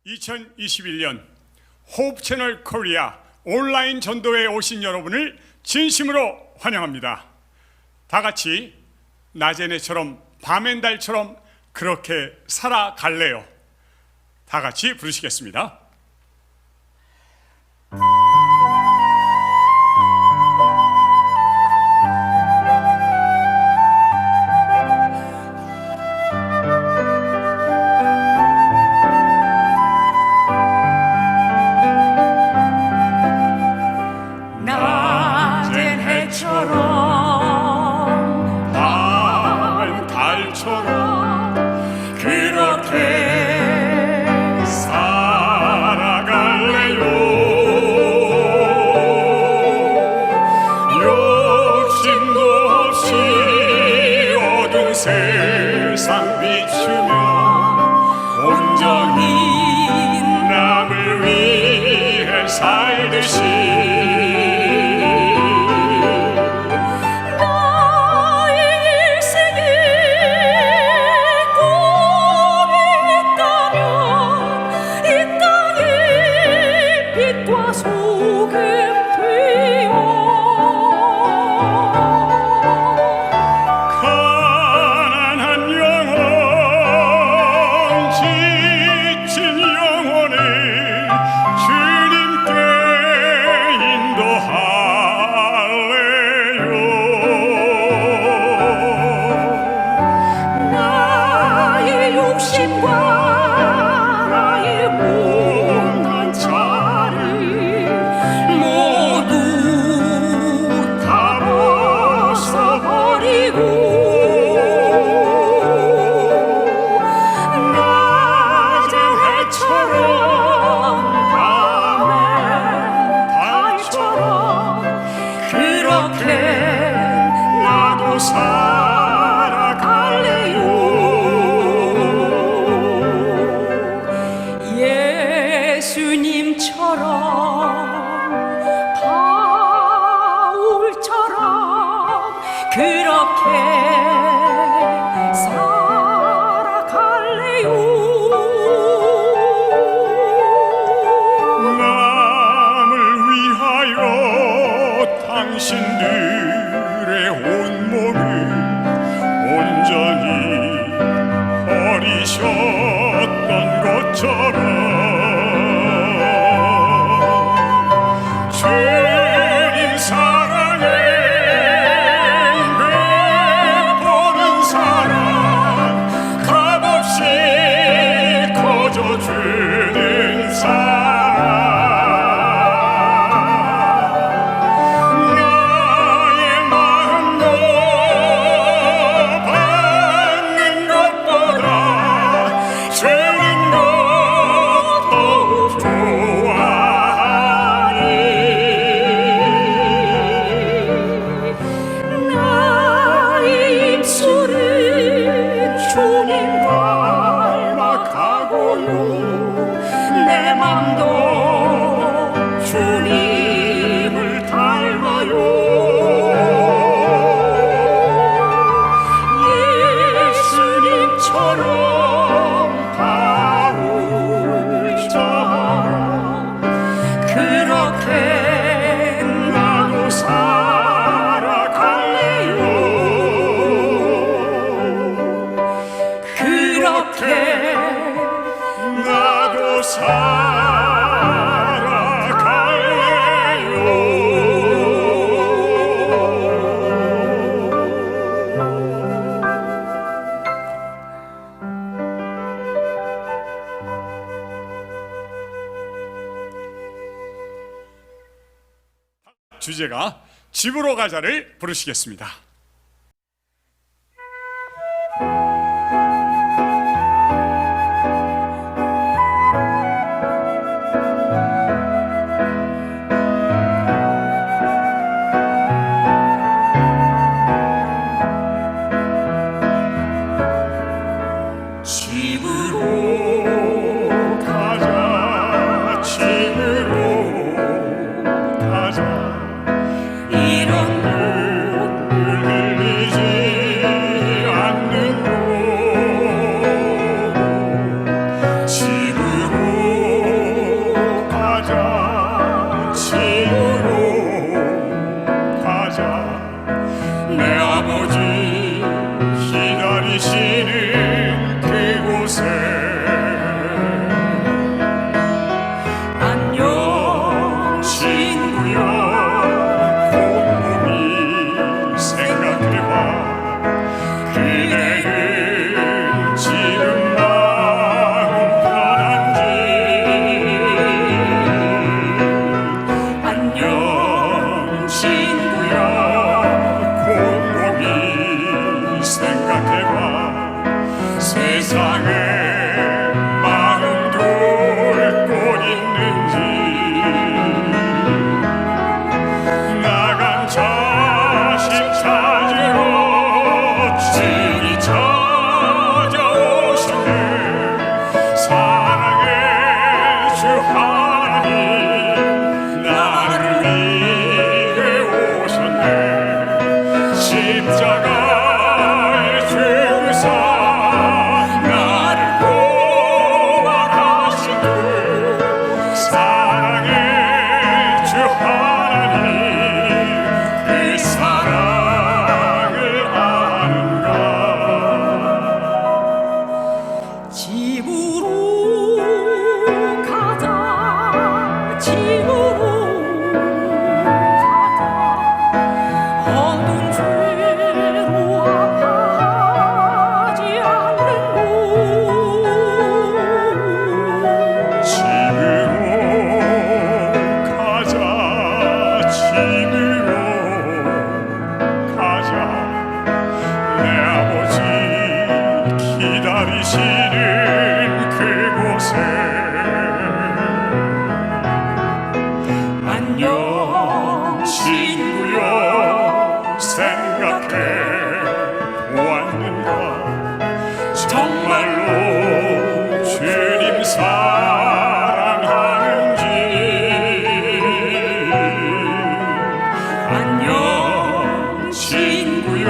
2021년 호흡 채널 코리아 온라인 전도회에 오신 여러분을 진심으로 환영합니다. 다 같이 낮의 해처럼 밤의 달처럼 그렇게 살아갈래요. 다 같이 부르시겠습니다. 낮의 해처럼 밤의 달처럼 그렇게 살아갈래요. 욕심도 없이 어두운 세상 비추며 온전히 남을 위해 살듯이 당신들의 온몸을 온전히 버리셨던 것처럼 주님 사랑에 베푸는 사랑 값없이 거저주는 사랑 내 맘도 주님을 닮아요. 예수님처럼 바울처럼 그렇게 나도 살아갈래요. 그렇게 나도 살아갈래요. 주제가 집으로 가자를 부르시겠습니다. 이런 눈물 주 하나님 나를 위해 오셨네. 십자가에 죽으사 나를 구원하신 그 사랑의 주 하나님, 그 사랑을 아는가. 집으로 가자, 집으로 가자. 어두운 죄로 아파하지 않는 곳. 집으로 가자, 집으로 가자. 내 아버지 기다리시는 그곳에. 안녕 친구여, 생각해 보았는가. 정말로 주님 사랑하는지. 안녕 친구여,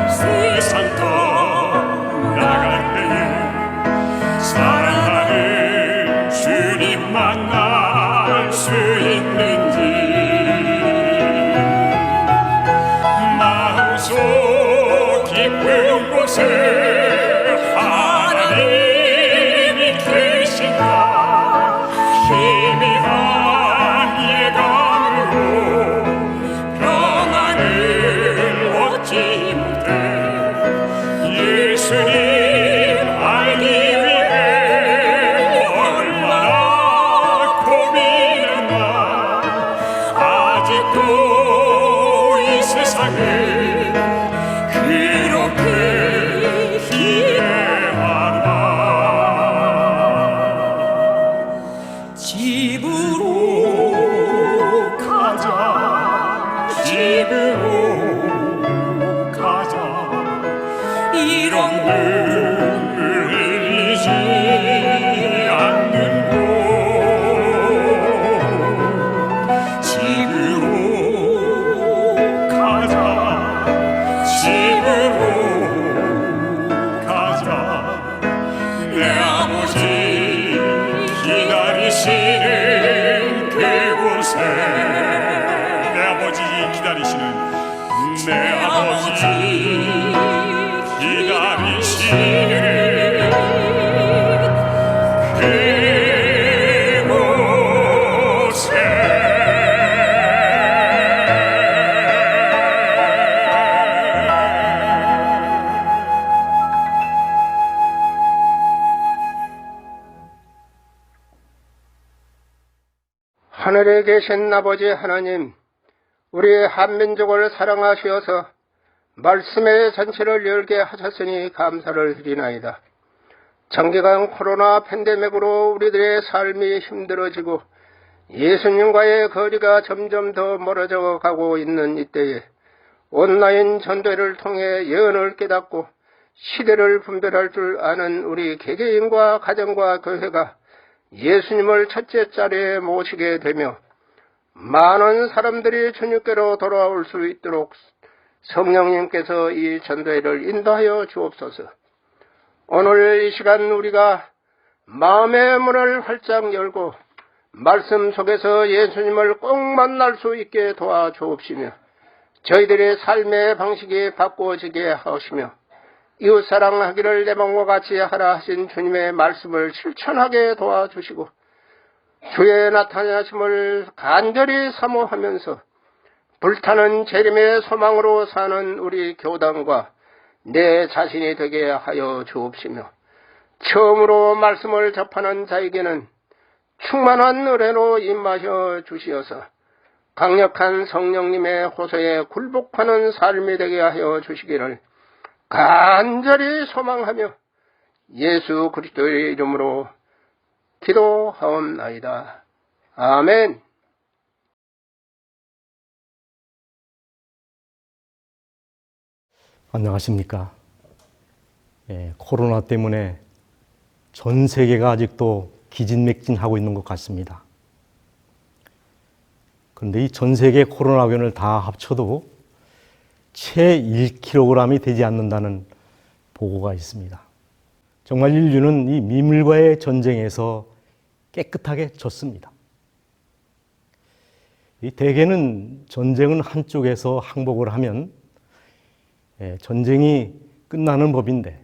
세상 떠나갈 때에 사랑하는 주님 만날 수 있는지. 마음속 깊은 곳에 하나님이 계신가. 희미한 예감으로 평안을 얻지 못해 예수님 알기 위해 얼마나 고민했나. 아직도 이 세상을 그렇게 기대하나. 집으로 가자, 집으로 가자. 이런 눈을 흘리지 않는 곳. 집으로 가자, 집으로 가자. 내 아버지 기다리시는 그곳에. 내 아버지 기다리시는, 내 아버지 기다리시는 그곳에. 하늘에 계신 아버지 하나님, 우리 한민족을 사랑하시어서 말씀의 전체를 열게 하셨으니 감사를 드리나이다. 장기간 코로나 팬데믹으로 우리들의 삶이 힘들어지고 예수님과의 거리가 점점 더 멀어져 가고 있는 이때에 온라인 전도회를 통해 예언을 깨닫고 시대를 분별할 줄 아는 우리 개개인과 가정과 교회가 예수님을 첫째 자리에 모시게 되며 많은 사람들이 주님께로 돌아올 수 있도록 성령님께서 이 전도회를 인도하여 주옵소서. 오늘 이 시간 우리가 마음의 문을 활짝 열고 말씀 속에서 예수님을 꼭 만날 수 있게 도와주옵시며 저희들의 삶의 방식이 바꾸어지게 하시며 이웃사랑하기를 내 몸과 같이 하라 하신 주님의 말씀을 실천하게 도와주시고 주의 나타나심을 간절히 사모하면서 불타는 재림의 소망으로 사는 우리 교단과 내 자신이 되게 하여 주옵시며 처음으로 말씀을 접하는 자에게는 충만한 은혜로 임하여 주시어서 강력한 성령님의 호소에 굴복하는 삶이 되게 하여 주시기를 간절히 소망하며 예수 그리스도의 이름으로 기도하옵나이다. 아멘. 안녕하십니까. 코로나 때문에 전 세계가 아직도 기진맥진하고 있는 것 같습니다. 그런데 이 전 세계 코로나 병을 다 합쳐도 채 1kg이 되지 않는다는 보고가 있습니다. 정말 인류는 이 미물과의 전쟁에서 깨끗하게 졌습니다. 이 대개는 전쟁은 한쪽에서 항복을 하면 전쟁이 끝나는 법인데,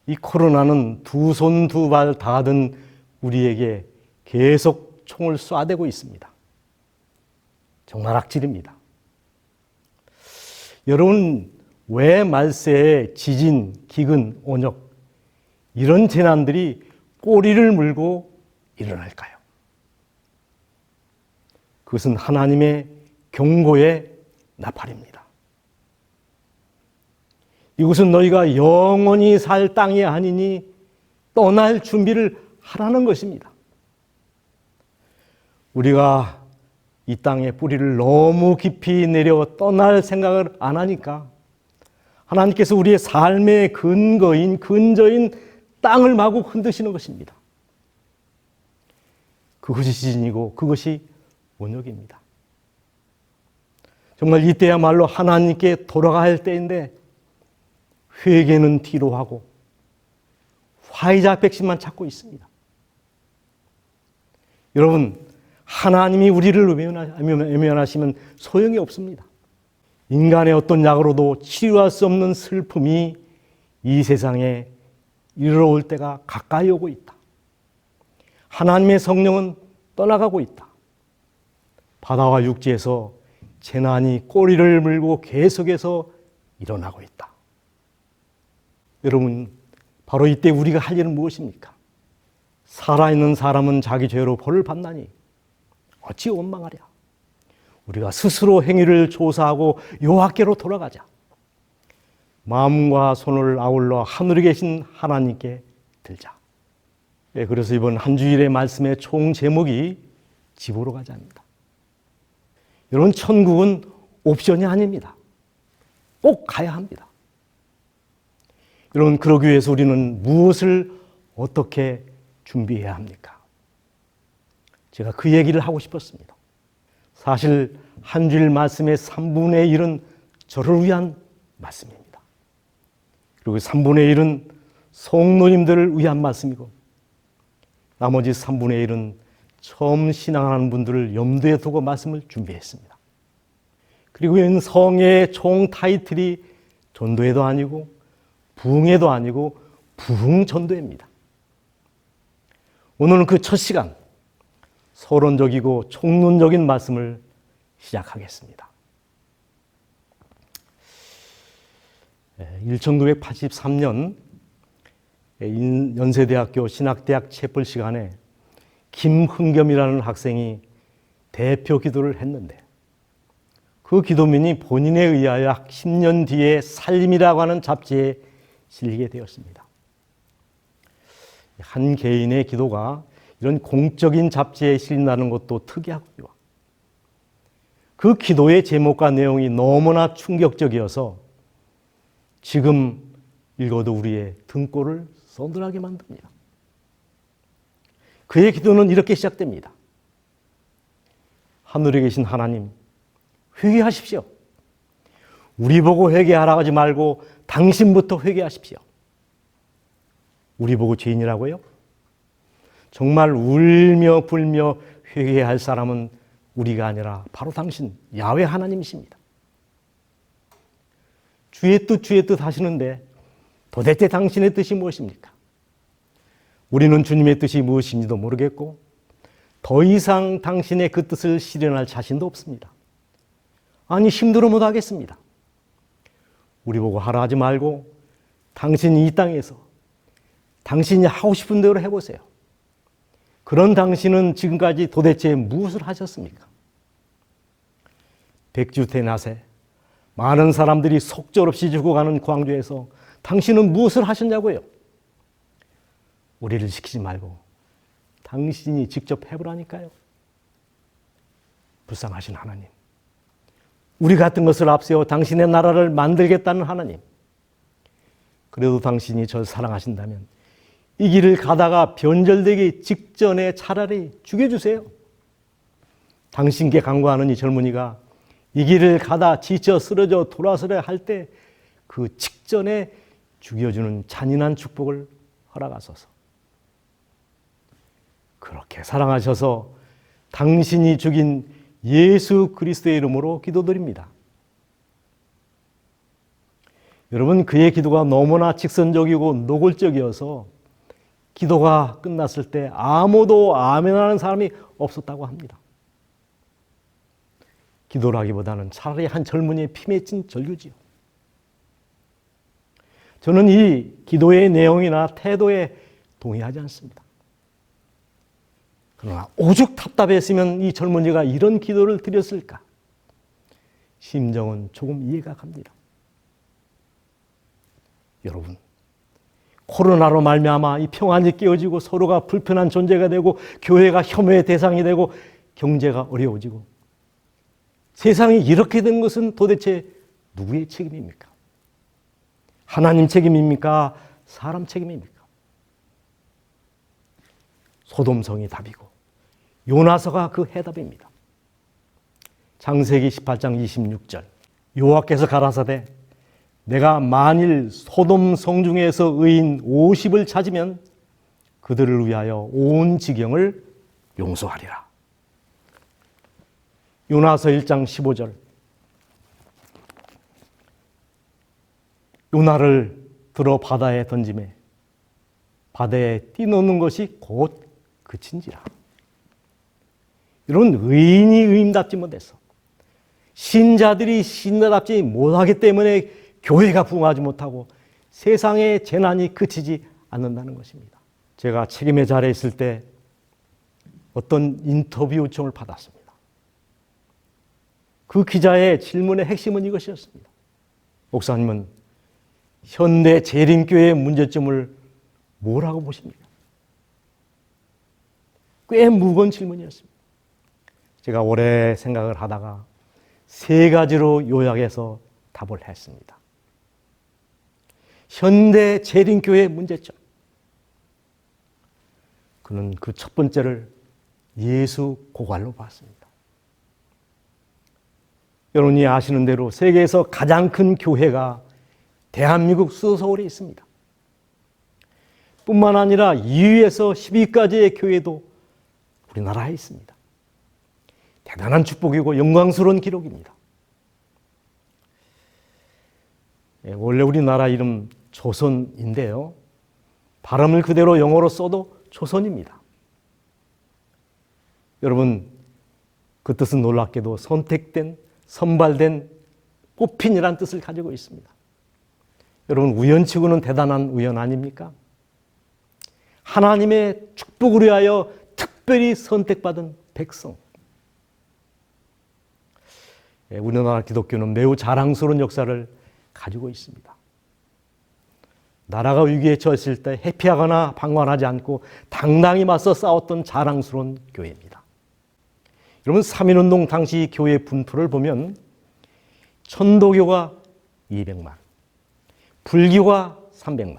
이 코로나는 두 손 두 발 다 든 우리에게 계속 총을 쏴대고 있습니다. 정말 악질입니다. 여러분, 왜 말세에 지진, 기근, 온역 이런 재난들이 꼬리를 물고 일어날까요? 그것은 하나님의 경고의 나팔입니다. 이곳은 너희가 영원히 살 땅이 아니니 떠날 준비를 하라는 것입니다. 우리가 이 땅에 뿌리를 너무 깊이 내려 떠날 생각을 안 하니까 하나님께서 우리의 삶의 근저인 땅을 마구 흔드시는 것입니다. 그것이 지진이고 그것이 온역입니다. 정말 이때야말로 하나님께 돌아가야 할 때인데 회개는 뒤로 하고 화이자 백신만 찾고 있습니다. 여러분, 하나님이 우리를 외면하시면 소용이 없습니다. 인간의 어떤 약으로도 치유할 수 없는 슬픔이 이 세상에 이르러올 때가 가까이 오고 있다. 하나님의 성령은 떠나가고 있다. 바다와 육지에서 재난이 꼬리를 물고 계속해서 일어나고 있다. 여러분, 바로 이때 우리가 할 일은 무엇입니까? 살아있는 사람은 자기 죄로 벌을 받나니 어찌 원망하랴. 우리가 스스로 행위를 조사하고 여호와께로 돌아가자. 마음과 손을 아울러 하늘에 계신 하나님께 들자. 그래서 이번 한 주일의 말씀의 총 제목이 집으로 가자입니다. 여러분, 천국은 옵션이 아닙니다. 꼭 가야 합니다. 여러분, 그러기 위해서 우리는 무엇을 어떻게 준비해야 합니까? 제가 그 얘기를 하고 싶었습니다. 사실 한 주일 말씀의 3분의 1은 저를 위한 말씀입니다. 그리고 3분의 1은 성도님들을 위한 말씀이고 나머지 3분의 1은 처음 신앙하는 분들을 염두에 두고 말씀을 준비했습니다. 그리고 이 성의 총 타이틀이 전도회도 아니고 부흥회도 아니고 부흥전도회입니다. 오늘은 그 첫 시간 서론적이고 총론적인 말씀을 시작하겠습니다. 1983년 연세대학교 신학대학 채플 시간에 김흥겸이라는 학생이 대표 기도를 했는데 그 기도문이 본인에 의하여 약 10년 뒤에 살림이라고 하는 잡지에 실리게 되었습니다. 한 개인의 기도가 이런 공적인 잡지에 실린다는 것도 특이하고요. 그 기도의 제목과 내용이 너무나 충격적이어서 지금 읽어도 우리의 등골을 서늘하게 만듭니다. 그의 기도는 이렇게 시작됩니다. 하늘에 계신 하나님, 회개하십시오. 우리 보고 회개하라고 하지 말고 당신부터 회개하십시오. 우리 보고 죄인이라고요? 정말 울며 불며 회개해야 할 사람은 우리가 아니라 바로 당신 야훼 하나님이십니다. 주의 뜻 하시는데 도대체 당신의 뜻이 무엇입니까? 우리는 주님의 뜻이 무엇인지도 모르겠고 더 이상 당신의 그 뜻을 실현할 자신도 없습니다. 아니, 힘들어 못하겠습니다. 우리 보고 하라 하지 말고 당신이 이 땅에서 당신이 하고 싶은 대로 해보세요. 그런 당신은 지금까지 도대체 무엇을 하셨습니까? 백주대낮에 많은 사람들이 속절없이 죽어가는 광주에서 당신은 무엇을 하셨냐고요? 우리를 시키지 말고 당신이 직접 해보라니까요. 불쌍하신 하나님, 우리 같은 것을 앞세워 당신의 나라를 만들겠다는 하나님, 그래도 당신이 저를 사랑하신다면 이 길을 가다가 변절되기 직전에 차라리 죽여주세요. 당신께 간구하는 이 젊은이가 이 길을 가다 지쳐 쓰러져 돌아서려 할 때 그 직전에 죽여주는 잔인한 축복을 허락하소서. 그렇게 사랑하셔서 당신이 죽인 예수 그리스도의 이름으로 기도드립니다. 여러분, 그의 기도가 너무나 직선적이고 노골적이어서 기도가 끝났을 때 아무도 아멘하는 사람이 없었다고 합니다. 기도를 하기보다는 차라리 한 젊은이의 피 맺힌 절규지요. 저는 이 기도의 내용이나 태도에 동의하지 않습니다. 그러나 오죽 답답했으면 이 젊은이가 이런 기도를 드렸을까? 심정은 조금 이해가 갑니다. 여러분, 코로나로 말미암아 이 평안이 깨어지고 서로가 불편한 존재가 되고 교회가 혐오의 대상이 되고 경제가 어려워지고 세상이 이렇게 된 것은 도대체 누구의 책임입니까? 하나님 책임입니까? 사람 책임입니까? 소돔성이 답이고 요나서가 그 해답입니다. 창세기 18장 26절 여호와께서 가라사대 내가 만일 소돔 성 중에서 의인 50을 찾으면 그들을 위하여 온 지경을 용서하리라. 요나서 1장 15절 요나를 들어 바다에 던지매 바다에 뛰놓는 것이 곧 그친지라. 여러분, 의인이 의인답지 못해서 신자들이 신자답지 못하기 때문에 교회가 부흥하지 못하고 세상의 재난이 그치지 않는다는 것입니다. 제가 책임의 자리에 있을 때 어떤 인터뷰 요청을 받았습니다. 그 기자의 질문의 핵심은 이것이었습니다. 목사님은 현대 재림교회의 문제점을 뭐라고 보십니까? 꽤 무거운 질문이었습니다. 제가 오래 생각을 하다가 세 가지로 요약해서 답을 했습니다. 현대 재림교회의 문제점. 그는 그 첫 번째를 예수 고갈로 봤습니다. 여러분이 아시는 대로 세계에서 가장 큰 교회가 대한민국 수도서울에 있습니다. 뿐만 아니라 2위에서 10위까지의 교회도 우리나라에 있습니다. 대단한 축복이고 영광스러운 기록입니다. 원래 우리나라 이름 조선인데요. 발음을 그대로 영어로 써도 조선입니다. 여러분, 그 뜻은 놀랍게도 선택된, 선발된, 뽑힌이라는 뜻을 가지고 있습니다. 여러분, 우연치고는 대단한 우연 아닙니까? 하나님의 축복을 위하여 특별히 선택받은 백성. 우리나라 기독교는 매우 자랑스러운 역사를 가지고 있습니다. 나라가 위기에 처했을 때 회피하거나 방관하지 않고 당당히 맞서 싸웠던 자랑스러운 교회입니다. 여러분, 3.1운동 당시 교회 분포를 보면 천도교가 200만, 불교가 300만,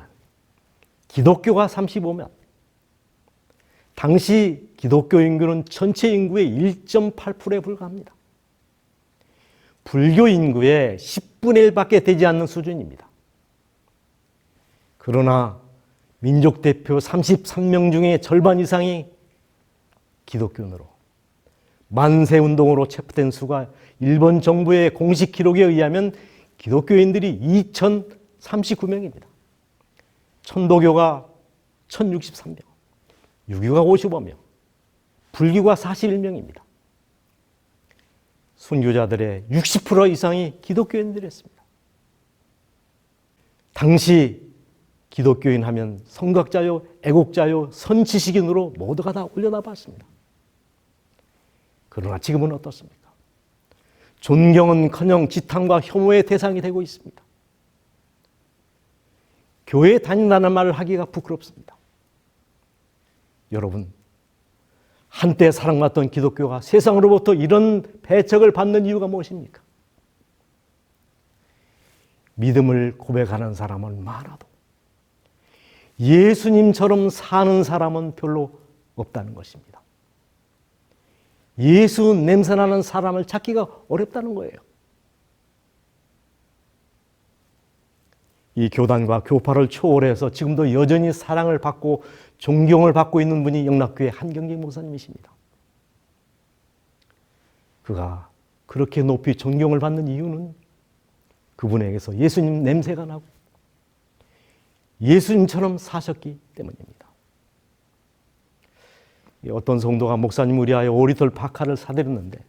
기독교가 35만. 당시 기독교 인구는 전체 인구의 1.8%에 불과합니다. 불교 인구의 10분의 1밖에 되지 않는 수준입니다. 그러나 민족 대표 33명 중에 절반 이상이 기독교인으로 만세운동으로 체포된 수가 일본 정부의 공식 기록에 의하면 기독교인들이 2,039명입니다. 천도교가 1,063명, 유교가 55명, 불교가 41명입니다. 순교자들의 60% 이상이 기독교인들이었습니다. 당시 기독교인 하면 성각자요, 애국자요, 선지식인으로 모두가 다 올려다봤습니다. 그러나 지금은 어떻습니까? 존경은커녕 지탄과 혐오의 대상이 되고 있습니다. 교회에 다닌다는 말을 하기가 부끄럽습니다. 여러분, 한때 사랑받던 기독교가 세상으로부터 이런 배척을 받는 이유가 무엇입니까? 믿음을 고백하는 사람은 많아도 예수님처럼 사는 사람은 별로 없다는 것입니다. 예수 냄새나는 사람을 찾기가 어렵다는 거예요. 이 교단과 교파를 초월해서 지금도 여전히 사랑을 받고 존경을 받고 있는 분이 영락교회 한경직 목사님이십니다. 그가 그렇게 높이 존경을 받는 이유는 그분에게서 예수님 냄새가 나고 예수님처럼 사셨기 때문입니다. 어떤 성도가 목사님을 위하여 5리터 파카를 사드렸는데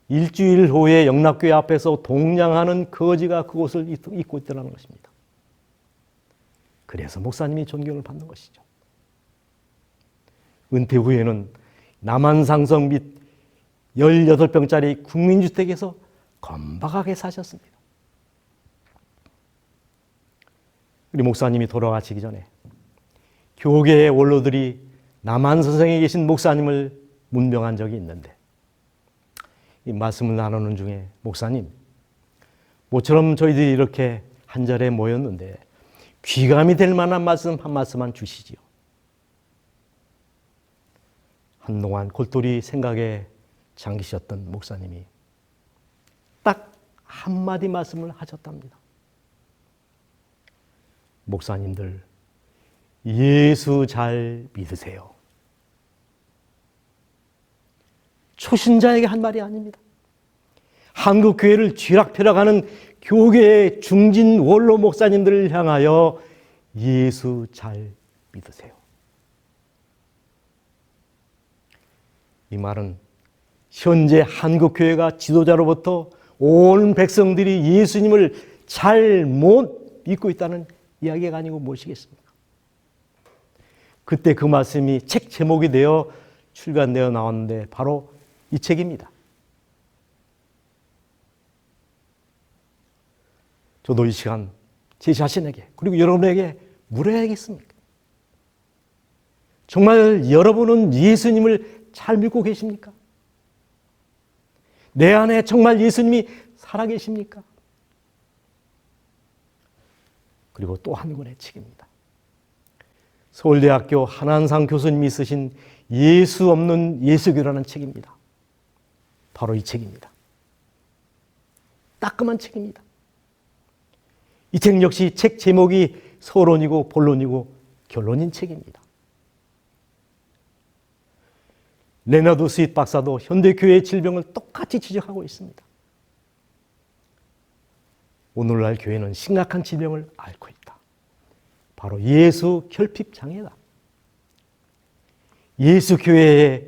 일주일 후에 영락교회 앞에서 동냥하는 거지가 그곳을 입고 있더라는 것입니다. 그래서 목사님이 존경을 받는 것이죠. 은퇴 후에는 남한상성 및 18평짜리 국민주택에서 건박하게 사셨습니다. 우리 목사님이 돌아가시기 전에 교계의 원로들이 남한선성에 계신 목사님을 문병한 적이 있는데 이 말씀을 나누는 중에 목사님, 모처럼 저희들이 이렇게 한 자리에 모였는데 귀감이 될 만한 말씀 한 말씀만 주시지요. 한동안 골똘히 생각에 잠기셨던 목사님이 딱 한마디 말씀을 하셨답니다. 목사님들, 예수 잘 믿으세요. 초신자에게 한 말이 아닙니다. 한국 교회를 쥐락펴락하는 교계의 중진 원로 목사님들을 향하여 예수 잘 믿으세요. 이 말은 현재 한국 교회가 지도자로부터 온 백성들이 예수님을 잘 못 믿고 있다는 이야기가 아니고 무엇이겠습니까? 그때 그 말씀이 책 제목이 되어 출간되어 나왔는데 바로 이 책입니다. 저도 이 시간 제 자신에게 그리고 여러분에게 물어야겠습니까? 정말 여러분은 예수님을 잘 믿고 계십니까? 내 안에 정말 예수님이 살아계십니까? 그리고 또 한 권의 책입니다. 서울대학교 한한상 교수님이 쓰신 예수 없는 예수교라는 책입니다. 바로 이 책입니다. 따끔한 책입니다. 이 책 역시 책 제목이 서론이고 본론이고 결론인 책입니다. 레너드 스윗 박사도 현대교회의 질병을 똑같이 지적하고 있습니다. 오늘날 교회는 심각한 질병을 앓고 있다. 바로 예수 결핍 장애다. 예수 교회에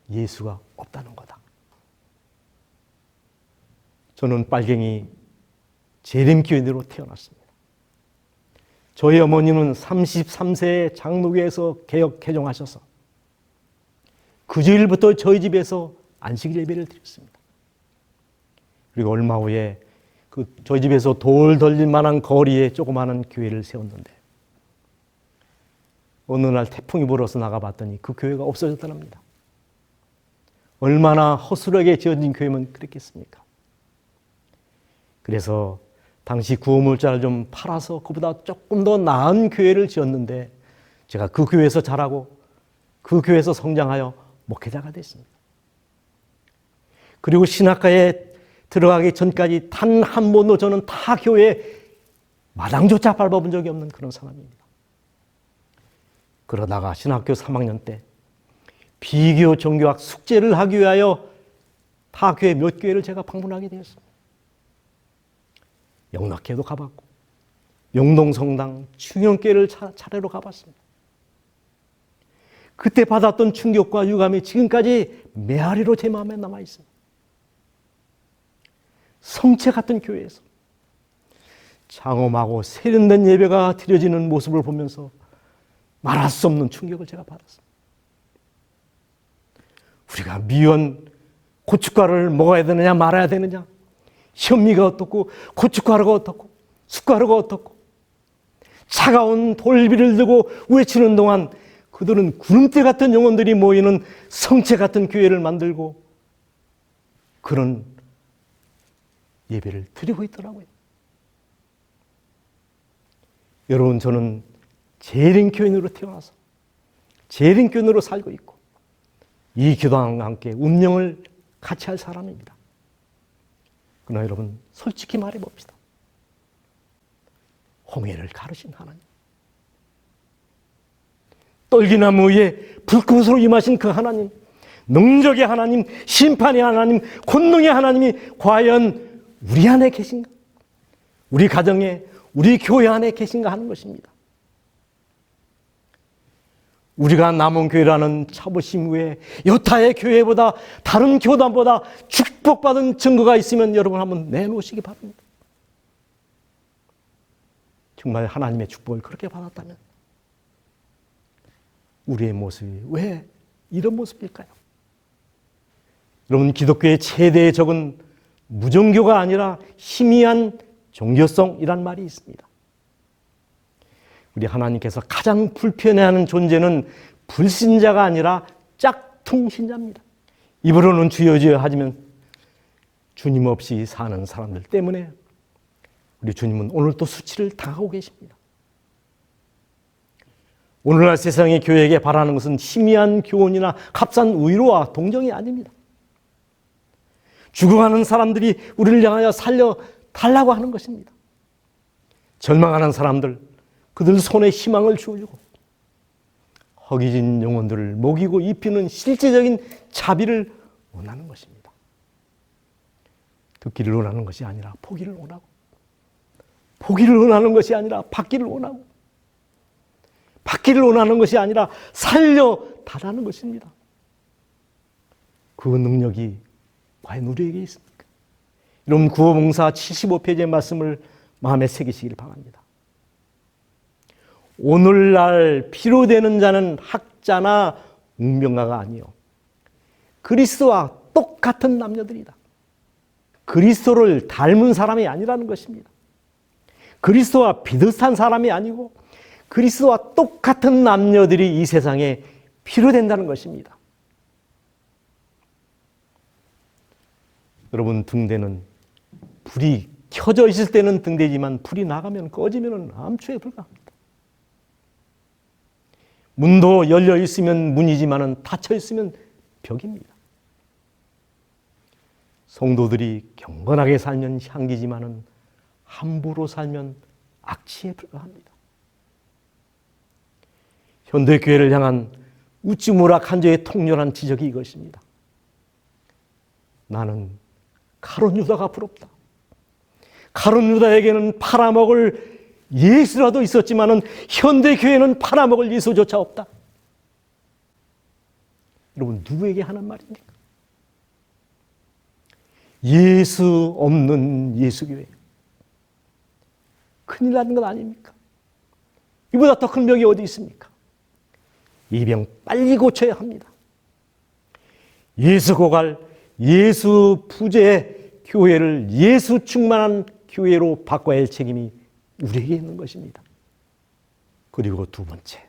예수가 없다는 거다. 저는 빨갱이 재림교회로 태어났습니다. 저희 어머니는 33세에 장로교에서 개혁 개종하셔서 그 주일부터 저희 집에서 안식 예배를 드렸습니다. 그리고 얼마 후에 저희 집에서 돌 덜릴 만한 거리에 조그마한 교회를 세웠는데 어느 날 태풍이 불어서 나가봤더니 그 교회가 없어졌답니다. 얼마나 허술하게 지어진 교회면 그랬겠습니까? 그래서 당시 구호물자를 좀 팔아서 그보다 조금 더 나은 교회를 지었는데 제가 그 교회에서 자라고 그 교회에서 성장하여 목회자가 됐습니다. 그리고 신학과에 들어가기 전까지 단 한 번도 저는 타 교회 마당조차 밟아본 적이 없는 그런 사람입니다. 그러다가 신학교 3학년 때 비교 종교학 숙제를 하기 위하여 타 교회 몇 교회를 제가 방문하게 되었습니다. 영락교회도 가봤고 영동성당, 충영교회를 차례로 가봤습니다. 그때 받았던 충격과 유감이 지금까지 메아리로 제 마음에 남아 있습니다. 성체 같은 교회에서 장엄하고 세련된 예배가 드려지는 모습을 보면서 말할 수 없는 충격을 제가 받았습니다. 우리가 미원 고춧가루를 먹어야 되느냐 말아야 되느냐, 현미가 어떻고 고춧가루가 어떻고 숟가루가 어떻고, 차가운 돌비를 들고 외치는 동안 그들은 구름대 같은 영혼들이 모이는 성체 같은 교회를 만들고 그런 예배를 드리고 있더라고요. 여러분, 저는 재림교인으로 태어나서 재림교인으로 살고 있고 이 교단과 함께 운명을 같이 할 사람입니다. 그러나 여러분 솔직히 말해봅시다. 홍해를 가르신 하나님, 떨기나무 위에 불꽃으로 임하신 그 하나님, 능력의 하나님, 심판의 하나님, 권능의 하나님이 과연 우리 안에 계신가? 우리 가정에, 우리 교회 안에 계신가 하는 것입니다. 우리가 남원교회라는 자부심 외에 여타의 교회보다 다른 교단보다 축복받은 증거가 있으면 여러분 한번 내놓으시기 바랍니다. 정말 하나님의 축복을 그렇게 받았다면 우리의 모습이 왜 이런 모습일까요? 여러분, 기독교의 최대의 적은 무종교가 아니라 희미한 종교성이란 말이 있습니다. 우리 하나님께서 가장 불편해하는 존재는 불신자가 아니라 짝퉁신자입니다. 입으로는 주여 주여 하지만 주님 없이 사는 사람들 때문에 우리 주님은 오늘 또 수치를 당하고 계십니다. 오늘날 세상의 교회에게 바라는 것은 희미한 교훈이나 값싼 위로와 동정이 아닙니다. 죽어가는 사람들이 우리를 향하여 살려달라고 하는 것입니다. 절망하는 사람들, 그들 손에 희망을 주어주고 허기진 영혼들을 먹이고 입히는 실제적인 자비를 원하는 것입니다. 듣기를 원하는 것이 아니라 포기를 원하고, 포기를 원하는 것이 아니라 받기를 원하고, 받기를 원하는 것이 아니라 살려달라는 것입니다. 그 능력이 과연 우리에게 있습니까? 여러분, 구호봉사 75페이지의 말씀을 마음에 새기시길 바랍니다. 오늘날 필요되는 자는 학자나 운명가가 아니요 그리스도와 똑같은 남녀들이다. 그리스도를 닮은 사람이 아니라는 것입니다. 그리스도와 비슷한 사람이 아니고 그리스도와 똑같은 남녀들이 이 세상에 필요된다는 것입니다. 여러분, 등대는 불이 켜져 있을 때는 등대지만 불이 나가면 꺼지면 암초에 불과합니다. 문도 열려 있으면 문이지만 닫혀 있으면 벽입니다. 성도들이 경건하게 살면 향기지만 함부로 살면 악취에 불과합니다. 현대교회를 향한 우찌무락 한조의 통렬한 지적이 이것입니다. 나는 가룟 유다가 부럽다. 가룟 유다에게는 팔아먹을 예수라도 있었지만 현대교회는 팔아먹을 예수조차 없다. 여러분, 누구에게 하는 말입니까? 예수 없는 예수교회. 큰일 나는 것 아닙니까? 이보다 더 큰 병이 어디 있습니까? 이 병 빨리 고쳐야 합니다. 예수 고갈, 예수 부재 교회를 예수 충만한 교회로 바꿔야 할 책임이 우리에게 있는 것입니다. 그리고 두 번째,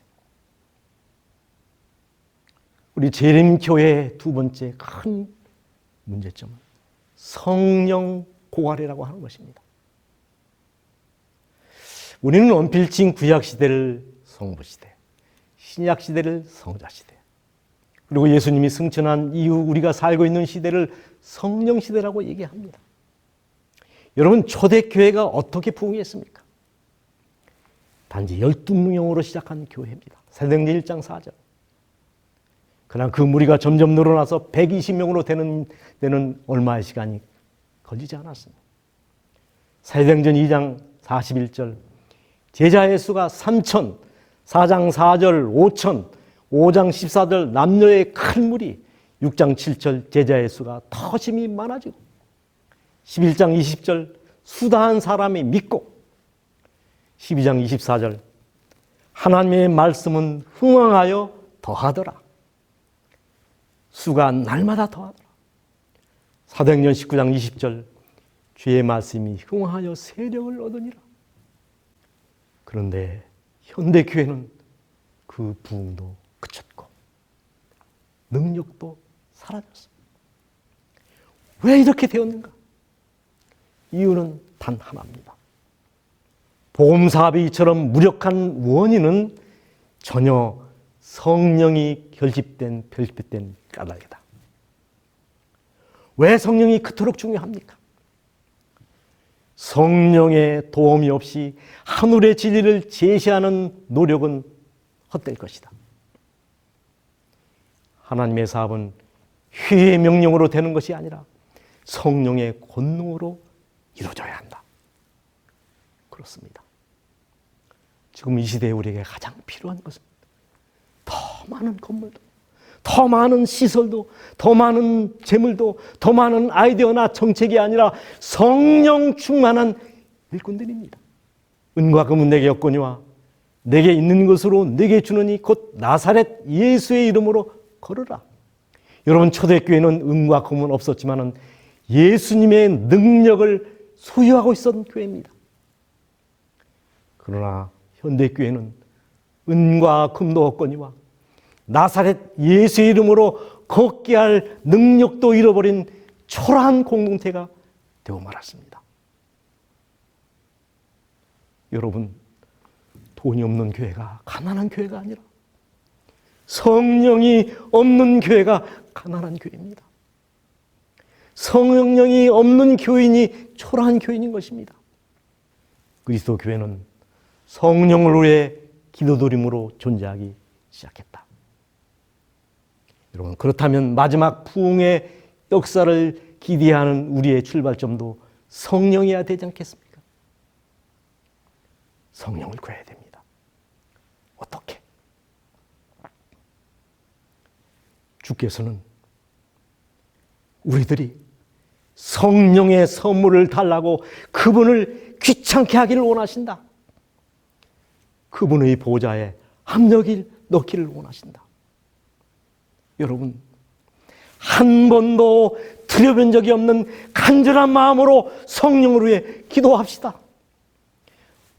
우리 재림교회의 두 번째 큰 문제점은 성령 고갈이라고 하는 것입니다. 우리는 언필칭 구약시대를 성부시대, 신약시대를 성자시대, 그리고 예수님이 승천한 이후 우리가 살고 있는 시대를 성령시대라고 얘기합니다. 여러분, 초대교회가 어떻게 부흥했습니까? 단지 12명으로 시작한 교회입니다. 사도행전 1장 4절. 그러나 그 무리가 점점 늘어나서 120명으로 되는 얼마의 시간이 걸리지 않았습니다. 사도행전 2장 41절. 제자의 수가 3천, 4장 4절 5천, 5장 14절 남녀의 큰 무리, 6장 7절 제자의 수가 더 심히 많아지고 11장 20절 수다한 사람이 믿고 12장 24절 하나님의 말씀은 흥왕하여 더하더라. 수가 날마다 더하더라. 사도행전 19장 20절 주의 말씀이 흥왕하여 세력을 얻으니라. 그런데 현대교회는 그 부흥도 그쳤고 능력도 사라졌습니다. 왜 이렇게 되었는가? 이유는 단 하나입니다. 복음사업이 이처럼 무력한 원인은 전혀 성령이 결집된 까닭이다. 왜 성령이 그토록 중요합니까? 성령의 도움이 없이 하늘의 진리를 제시하는 노력은 헛될 것이다. 하나님의 사업은 회의 명령으로 되는 것이 아니라 성령의 권능으로 이루어져야 한다. 그렇습니다. 지금 이 시대에 우리에게 가장 필요한 것은 더 많은 건물도, 더 많은 시설도, 더 많은 재물도, 더 많은 아이디어나 정책이 아니라 성령 충만한 일꾼들입니다. 은과 금은 내게 없거니와 내게 있는 것으로 내게 주느니 곧 나사렛 예수의 이름으로 걸으라. 여러분, 초대교회는 은과 금은 없었지만 예수님의 능력을 소유하고 있었던 교회입니다. 그러나 현대교회는 은과 금도 없거니와 나사렛 예수의 이름으로 걷게 할 능력도 잃어버린 초라한 공동체가 되어 말았습니다. 여러분, 돈이 없는 교회가 가난한 교회가 아니라 성령이 없는 교회가 가난한 교회입니다. 성령이 없는 교인이 초라한 교인인 것입니다. 그리스도 교회는 성령을 위해 기도드림으로 존재하기 시작했다. 여러분, 그렇다면 마지막 부흥의 역사를 기대하는 우리의 출발점도 성령이어야 되지 않겠습니까? 성령을 구해야 됩니다. 어떻게? 주께서는 우리들이 성령의 선물을 달라고 그분을 귀찮게 하기를 원하신다. 그분의 보좌에 합력을 넣기를 원하신다. 여러분, 한 번도 드려본 적이 없는 간절한 마음으로 성령을 위해 기도합시다.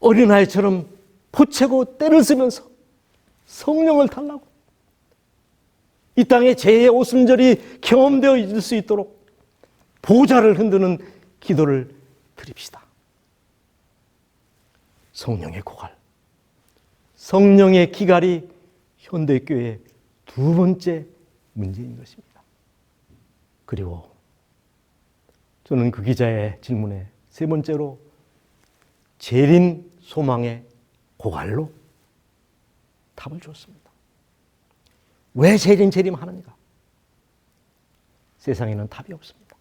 어린아이처럼 보채고 때를 쓰면서 성령을 달라고. 이 땅에 죄의 오순절이 경험되어 있을 수 있도록 보좌를 흔드는 기도를 드립시다. 성령의 고갈, 성령의 기갈이 현대교회의 두 번째 문제인 것입니다. 그리고 저는 그 기자의 질문에 세 번째로 재림 소망의 고갈로 답을 줬습니다. 왜 재림하는가? 세상에는 답이 없습니다.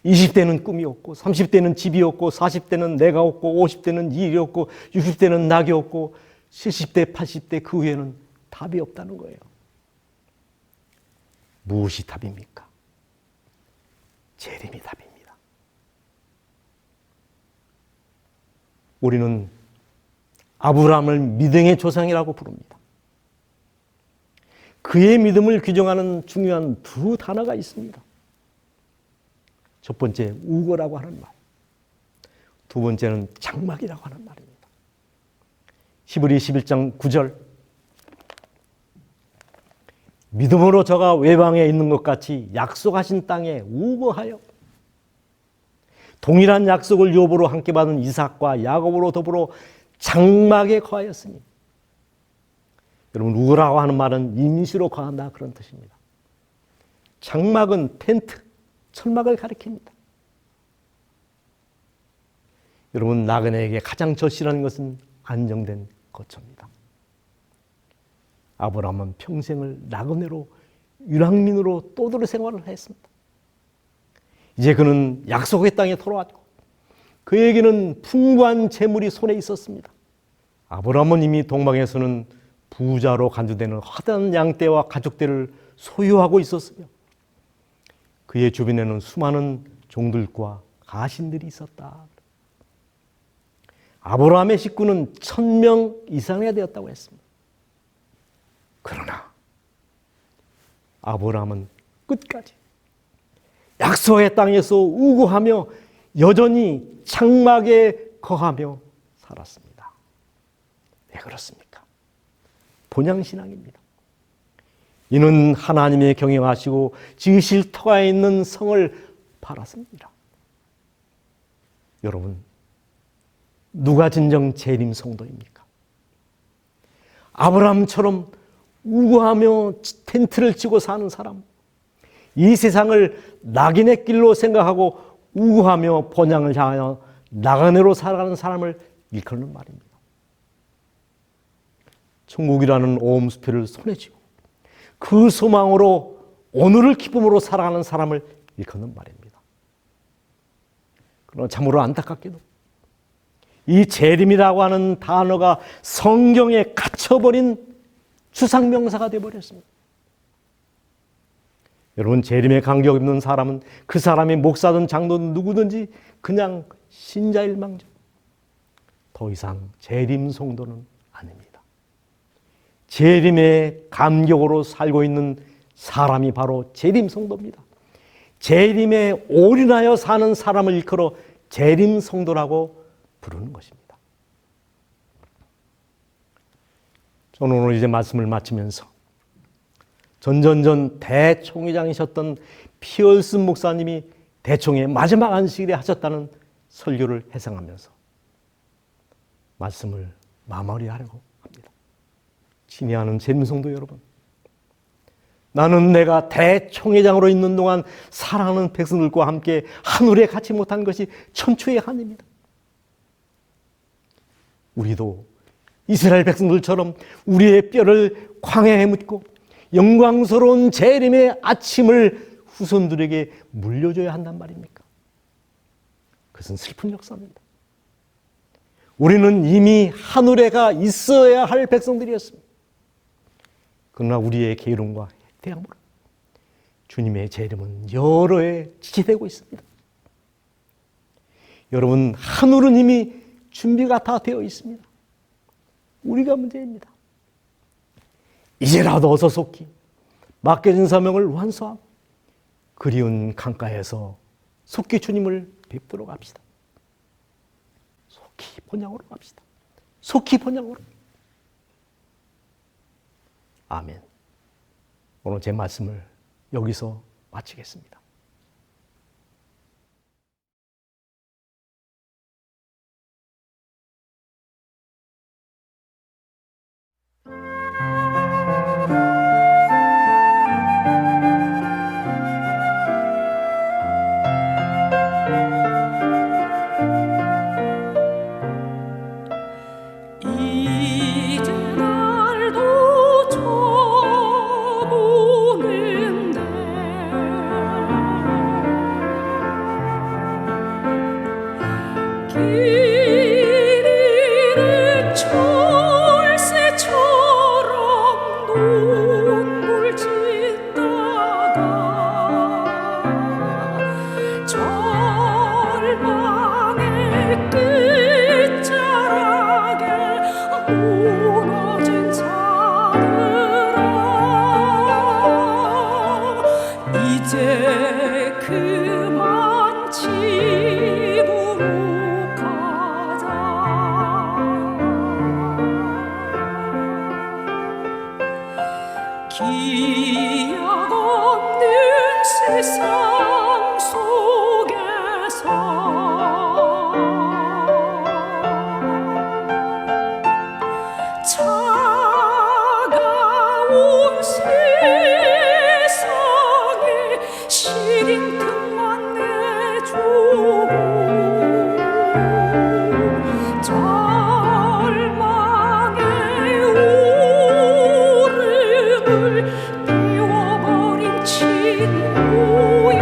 20대는 꿈이 없고 30대는 집이 없고 40대는 내가 없고 50대는 일이 없고 60대는 낙이 없고 70대, 80대 그 후에는 답이 없다는 거예요. 무엇이 답입니까? 재림이 답입니다. 우리는 아브라함을 믿음의 조상이라고 부릅니다. 그의 믿음을 규정하는 중요한 두 단어가 있습니다. 첫 번째, 우거라고 하는 말. 두 번째는 장막이라고 하는 말입니다. 히브리 11장 9절. 믿음으로 저가 외방에 있는 것 같이 약속하신 땅에 우거하여 동일한 약속을 욥으로 함께 받은 이삭과 야곱으로 더불어 장막에 거하였으니. 여러분, 우거라고 하는 말은 임시로 거한다 그런 뜻입니다. 장막은 텐트, 천막을 가리킵니다. 여러분, 나그네에게 가장 절실한 것은 안정된 거처입니다. 아브라함은 평생을 나그네로 유랑민으로 떠돌이 생활을 했습니다. 이제 그는 약속의 땅에 돌아왔고 그에게는 풍부한 재물이 손에 있었습니다. 아브라함은 이미 동방에서는 부자로 간주되는 화려한 양떼와 가축들을 소유하고 있었으며 그의 주변에는 수많은 종들과 가신들이 있었다. 아브라함의 식구는 1000명 이상이 되었다고 했습니다. 그러나 아브라함은 끝까지 약속의 땅에서 우고하며 여전히 장막에 거하며 살았습니다. 왜 그렇습니까? 본향신앙입니다. 이는 하나님의 경영하시고 지으실 터가 있는 성을 바랐습니다. 여러분, 누가 진정 재림 성도입니까? 아브라함처럼 우고하며 텐트를 치고 사는 사람, 이 세상을 낙인의 길로 생각하고 우고하며 본향을 향하여 나그네로 살아가는 사람을 일컫는 말입니다. 천국이라는 오음수표를 손에 쥐고 그 소망으로 오늘을 기쁨으로 살아가는 사람을 일컫는 말입니다. 그러나 참으로 안타깝게도 이 재림이라고 하는 단어가 성경에 갇혀버린 추상명사가 되어버렸습니다. 여러분, 재림에 간격 없는 사람은 그 사람이 목사든 장로든 누구든지 그냥 신자일망정 더 이상 재림 성도는 아닙니다. 재림의 감격으로 살고 있는 사람이 바로 재림 성도입니다. 재림에 올인하여 사는 사람을 일컬어 재림 성도라고 부르는 것입니다. 저는 오늘 이제 말씀을 마치면서 전전전 대총회장이셨던 피얼슨 목사님이 대총회 마지막 안식일에 하셨다는 설교를 회상하면서 말씀을 마무리하려고 합니다. 친애하는 재림성도 여러분, 나는 내가 대총회장으로 있는 동안 사랑하는 백성들과 함께 하늘에 같이 못한 것이 천추의 한입니다. 우리도 이스라엘 백성들처럼 우리의 뼈를 광야에 묻고 영광스러운 재림의 아침을 후손들에게 물려줘야 한단 말입니까? 그것은 슬픈 역사입니다. 우리는 이미 하늘에가 있어야 할 백성들이었습니다. 그러나 우리의 게으름과 해태함으로 주님의 재림은 여러 해 지체되고 있습니다. 여러분, 하늘은 이미 준비가 다 되어 있습니다. 우리가 문제입니다. 이제라도 어서 속히 맡겨진 사명을 완수하고 그리운 강가에서 속히 주님을 뵙도록 합시다. 속히 본향으로 갑시다. 속히 본향으로. 아멘. 오늘 제 말씀을 여기서 마치겠습니다. 이제 날도 저무는데 길이를 철새처럼 눈물 짓다가 절망의 끝자락에 무너진 자들아, 이제 그만 집으로 가자. 기약 없는 세상 속에서 차가운 세상에 시린 틈만 내주고 절망의 오름을 띄워버린 친구여,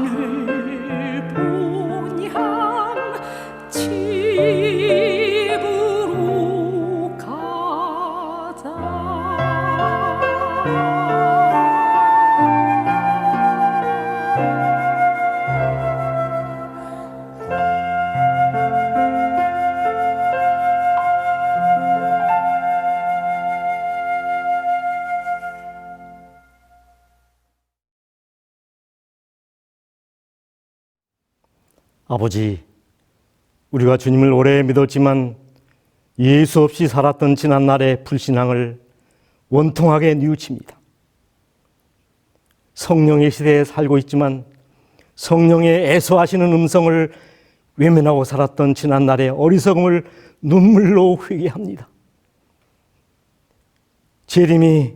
하늘 본향 집으로 가자. 아버지, 우리가 주님을 오래 믿었지만 예수 없이 살았던 지난날의 불신앙을 원통하게 뉘우칩니다. 성령의 시대에 살고 있지만 성령의 애소하시는 음성을 외면하고 살았던 지난날의 어리석음을 눈물로 회개합니다. 재림이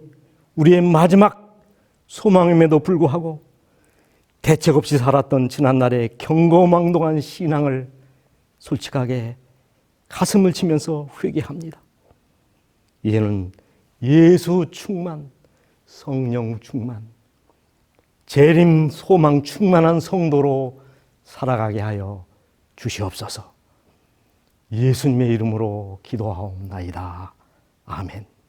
우리의 마지막 소망임에도 불구하고 대책 없이 살았던 지난날의 경거망동한 신앙을 솔직하게 가슴을 치면서 회개합니다. 이제는 예수 충만, 성령 충만, 재림 소망 충만한 성도로 살아가게 하여 주시옵소서. 예수님의 이름으로 기도하옵나이다. 아멘.